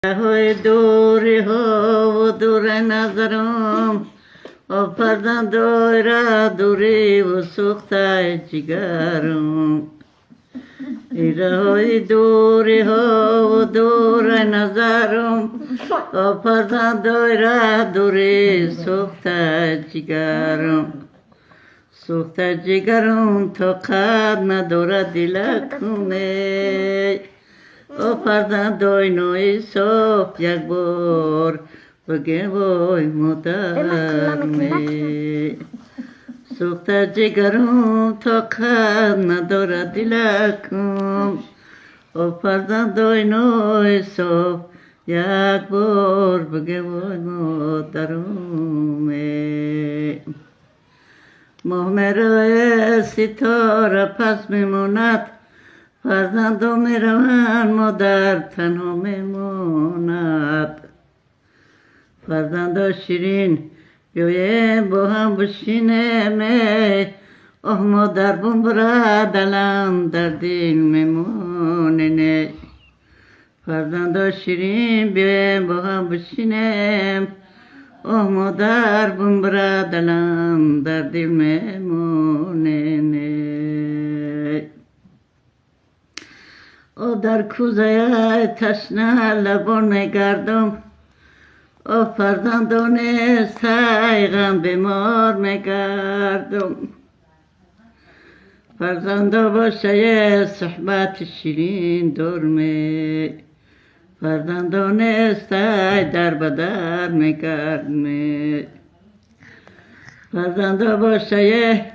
های دوری ها و دور نظرم آفردن دایره دوری و سوخته جگرم ایره های دوری ها و دور نظرم آفردن دایره دوری سوخته جگرم سوخته جگرم تا قد نداره دلکونه آفردن داینای صاف یک بار بگه وای مادرمه سوخته جگرم تا قد نداره دلکم آفردن داینای صاف یک بار بگه وای مادرمه ماه میره ستاره پس میموند فرزندان میروند مادر تنها میماند فرزندا شیرین بیایم با هم بشینیم آه مادر بمبره دلم در دل میمانه فرزندا شیرین بیایم با هم بشینیم آه مادر بمبره دلم در دل میمانه او در کوزه تشنه لبان میگردم او فرزندان سیغم بیمار میگردم فرزندا باشه صحبت شیرین دارمه فرزندان سی در بدر میگردم فرزندا باشه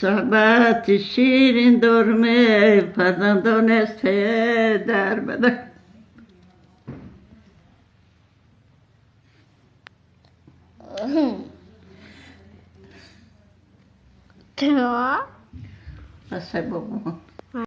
صحبت شیرین دارمه فرزندان سی در بدر تو بس بابا